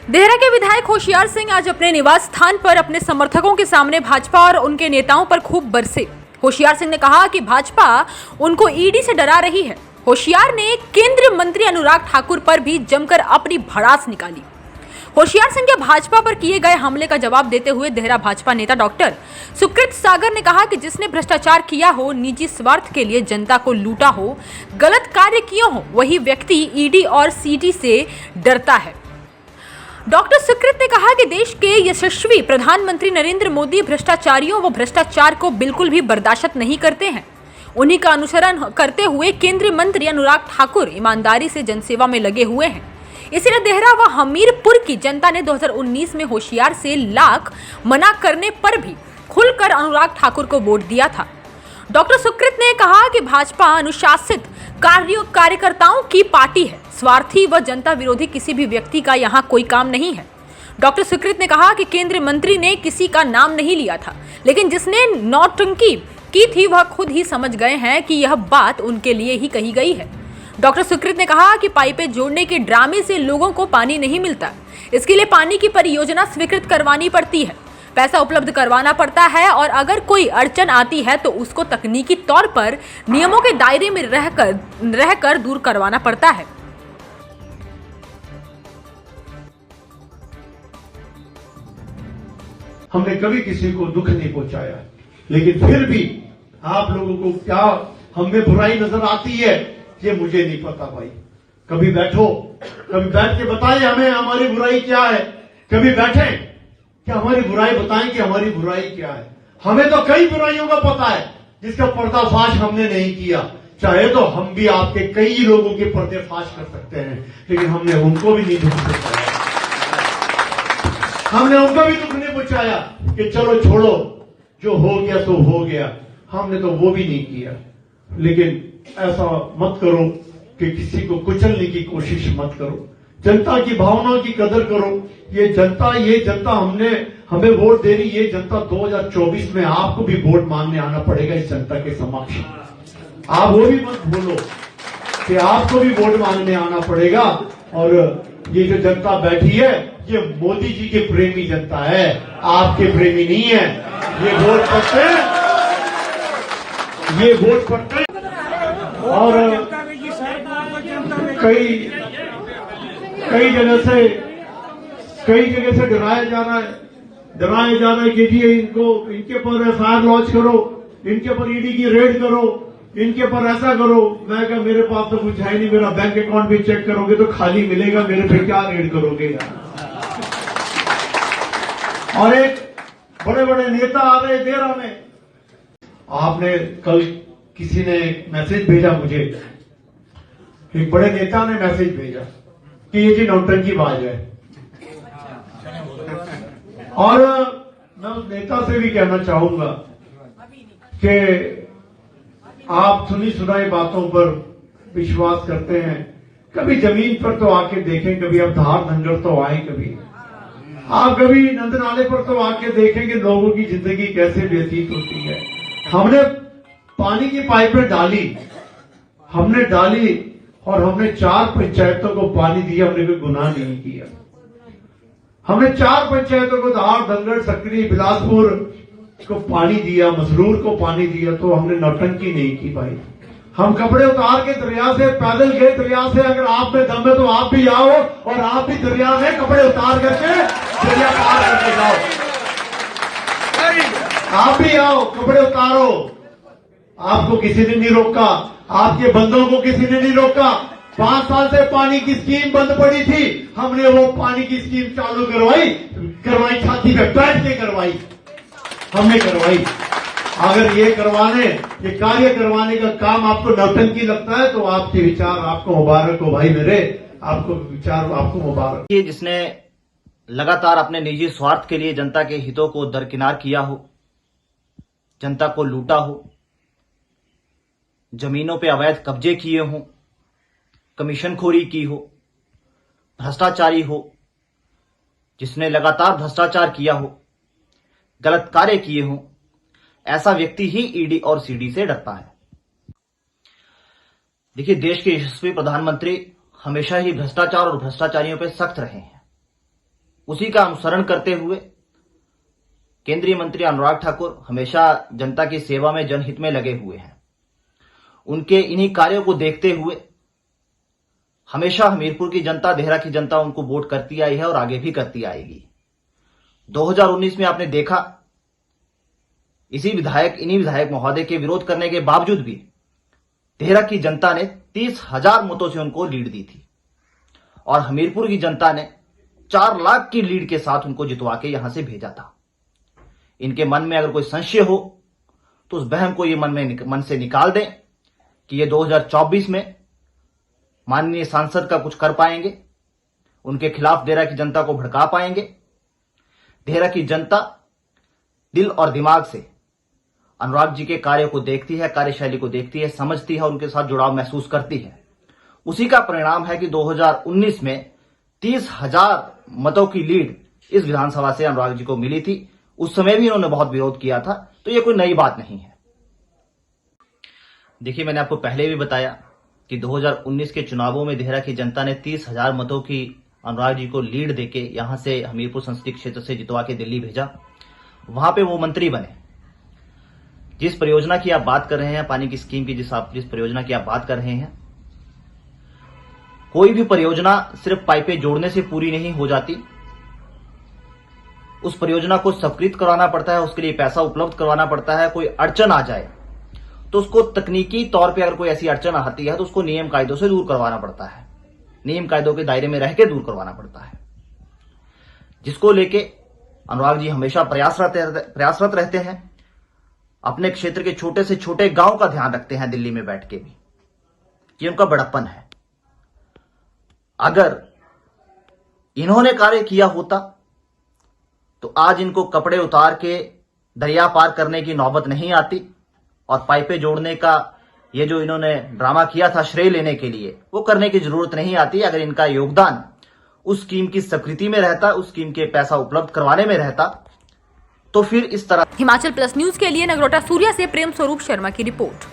देहरा के विधायक होशियार सिंह आज अपने निवास स्थान पर अपने समर्थकों के सामने भाजपा और उनके नेताओं पर खूब बरसे। होशियार सिंह ने कहा कि भाजपा उनको ईडी से डरा रही है। होशियार ने केंद्रीय मंत्री अनुराग ठाकुर पर भी जमकर अपनी भड़ास निकाली। होशियार सिंह के भाजपा पर किए गए हमले का जवाब देते हुए देहरा भाजपा नेता डॉक्टर सुकृत सागर ने कहा कि जिसने भ्रष्टाचार किया हो, निजी स्वार्थ के लिए जनता को लूटा हो, गलत कार्य किए हो, वही व्यक्ति ईडी और सीडी से डरता है। डॉक्टर सुकृत ने कहा कि देश के यशस्वी प्रधानमंत्री नरेंद्र मोदी भ्रष्टाचारियों व भ्रष्टाचार को बिल्कुल भी बर्दाश्त नहीं करते हैं। उन्हीं का अनुसरण करते हुए केंद्रीय मंत्री अनुराग ठाकुर ईमानदारी से जनसेवा में लगे हुए हैं। इसीलिए देहरा व हमीरपुर की जनता ने 2019 में होशियार से लाख मना करने पर भी खुलकर अनुराग ठाकुर को वोट दिया था। डॉक्टर सुकृत ने कहा कि भाजपा अनुशासित कार्यकर्ताओं की पार्टी है। स्वार्थी व जनता विरोधी किसी भी व्यक्ति का यहाँ कोई काम नहीं है। डॉक्टर सुकृत ने कहा कि केंद्रीय मंत्री ने किसी का नाम नहीं लिया था, लेकिन जिसने नौटंकी की थी वह खुद ही समझ गए हैं कि यह बात उनके लिए ही कही गई है। डॉक्टर सुकृत ने कहा कि पाइपें जोड़ने के ड्रामे से लोगों को पानी नहीं मिलता। इसके लिए पानी की परियोजना स्वीकृत करवानी पड़ती है, पैसा उपलब्ध करवाना पड़ता है और अगर कोई अड़चन आती है तो उसको तकनीकी तौर पर नियमों के दायरे में रहकर दूर करवाना पड़ता है। हमने कभी किसी को दुख नहीं पहुंचाया, लेकिन फिर भी आप लोगों को क्या हम में बुराई नजर आती है ये मुझे नहीं पता भाई। कभी बैठो, कभी बैठ के बताएं हमें हमारी बुराई क्या है। कभी बैठे कि हमारी बुराई बताएं कि हमारी बुराई क्या है। हमें तो कई बुराइयों का पता है जिसका पर्दाफाश हमने नहीं किया। चाहे तो हम भी आपके कई लोगों के पर्दाफाश कर सकते हैं, लेकिन हमने उनको भी नहीं दुख पहुंचाया। हमने उनको भी दुख नहीं पहुंचाया कि चलो छोड़ो, जो हो गया सो हो गया। हमने तो वो भी नहीं किया। लेकिन ऐसा मत करो कि किसी को कुचलने की कोशिश मत करो। जनता की भावनाओं की कदर करो। ये जनता हमें वोट दे रही। ये जनता 2024 में आपको भी वोट मांगने आना पड़ेगा इस जनता के समक्ष। आप वो भी मत भूलो कि आपको भी वोट मांगने आना पड़ेगा। और ये जो जनता बैठी है ये मोदी जी के प्रेमी जनता है, आपके प्रेमी नहीं है। ये वोट पड़ते हैं और कई जगह से डराया जा रहा है कि जी इनके पर एफआईआर लॉन्च करो, इनके पर ईडी की रेड करो, इनके पर ऐसा करो। मैं कहा मेरे पास तो कुछ है नहीं, मेरा बैंक अकाउंट भी चेक करोगे तो खाली मिलेगा, मेरे पे क्या रेड करोगे। और एक बड़े बड़े नेता आ रहे देहरा में। आपने कल किसी ने मैसेज भेजा मुझे, एक बड़े नेता ने मैसेज भेजा कि ये जी नौटंकीबाज है। और मैं उस नेता से भी कहना चाहूंगा कि आप सुनी सुनाई बातों पर विश्वास करते हैं। कभी जमीन पर तो आके देखें, कभी आप धार धंगर तो आए, कभी आप कभी नंद नाले पर तो आके देखें कि लोगों की जिंदगी कैसे व्यतीत होती है। हमने पानी की पाइपें डाली और हमने 4 पंचायतों को पानी दिया। हमने कोई गुनाह नहीं किया। हमने 4 पंचायतों को धार धंगड़ सकरी बिलासपुर को पानी दिया, मसरूर को पानी दिया। तो हमने नौटंकी नहीं की भाई। हम कपड़े उतार के दरिया से पैदल गए। दरिया से अगर आप में दम है तो आप भी आओ और आप भी दरिया में कपड़े उतार करके दरिया पार करके जाओ। आप भी आओ, कपड़े उतारो। आपको किसी ने नहीं रोका, आपके बंदों को किसी ने नहीं रोका। 5 साल से पानी की स्कीम बंद पड़ी थी, हमने वो पानी की स्कीम चालू करवाई, छाती पे बैठ के करवाई, हमने करवाई। अगर ये कार्य करवाने का काम आपको नौटंकी लगता है तो आपके विचार आपको मुबारक हो भाई मेरे, आपको विचार आपको मुबारक। ये जिसने लगातार अपने निजी स्वार्थ के लिए जनता के हितों को दरकिनार किया हो, जनता को लूटा हो, जमीनों पे अवैध कब्जे किए हों, कमीशनखोरी की हो, भ्रष्टाचारी हो, जिसने लगातार भ्रष्टाचार किया हो, गलत कार्य किए हों, ऐसा व्यक्ति ही ईडी और सीडी से डरता है। देखिए, देश के यशस्वी प्रधानमंत्री हमेशा ही भ्रष्टाचार और भ्रष्टाचारियों पर सख्त रहे हैं। उसी का अनुसरण करते हुए केंद्रीय मंत्री अनुराग ठाकुर हमेशा जनता की सेवा में, जनहित में लगे हुए हैं। उनके इन्हीं कार्यों को देखते हुए हमेशा हमीरपुर की जनता, देहरा की जनता उनको वोट करती आई है और आगे भी करती आएगी। 2019 में आपने देखा, इन्हीं विधायक महोदय के विरोध करने के बावजूद भी देहरा की जनता ने 30,000 मतों से उनको लीड दी थी और हमीरपुर की जनता ने 4 लाख की लीड के साथ उनको जितवा के यहां से भेजा था। इनके मन में अगर कोई संशय हो तो उस बहम को ये मन से निकाल दें कि ये 2024 में माननीय सांसद का कुछ कर पाएंगे, उनके खिलाफ देहरा की जनता को भड़का पाएंगे। देहरा की जनता दिल और दिमाग से अनुराग जी के कार्य को देखती है, कार्यशैली को देखती है, समझती है और उनके साथ जुड़ाव महसूस करती है। उसी का परिणाम है कि 2019 में 30,000 मतों की लीड इस विधानसभा से अनुराग जी को मिली थी। उस समय भी इन्होंने बहुत विरोध किया था, तो ये कोई नई बात नहीं है। देखिए, मैंने आपको पहले भी बताया कि 2019 के चुनावों में देहरा की जनता ने 30,000 मतों की अनुराग जी को लीड देके यहां से हमीरपुर संसदीय क्षेत्र से जितवा के दिल्ली भेजा। वहां पे वो मंत्री बने। जिस परियोजना की आप बात कर रहे हैं, पानी की स्कीम की जिस परियोजना की आप बात कर रहे हैं, कोई भी परियोजना सिर्फ पाइपें जोड़ने से पूरी नहीं हो जाती। उस परियोजना को स्वीकृत करवाना पड़ता है, उसके लिए पैसा उपलब्ध करवाना पड़ता है। कोई अड़चन आ जाए तो उसको तकनीकी तौर पे अगर कोई ऐसी अड़चन आती है तो उसको नियम कायदों से दूर करवाना पड़ता है, नियम कायदों के दायरे में रह के दूर करवाना पड़ता है, जिसको लेके अनुराग जी हमेशा प्रयासरत रहते हैं। अपने क्षेत्र के छोटे से छोटे गांव का ध्यान रखते हैं दिल्ली में बैठ के भी। ये उनका बड़प्पन है। अगर इन्होंने कार्य किया होता तो आज इनको कपड़े उतार के दरिया पार करने की नौबत नहीं आती और पाइपें जोड़ने का ये जो इन्होंने ड्रामा किया था श्रेय लेने के लिए, वो करने की जरूरत नहीं आती अगर इनका योगदान उस स्कीम की स्वीकृति में रहता, उस स्कीम के पैसा उपलब्ध करवाने में रहता, तो फिर इस तरह। हिमाचल प्लस न्यूज के लिए नगरोटा सूर्या से प्रेम स्वरूप शर्मा की रिपोर्ट।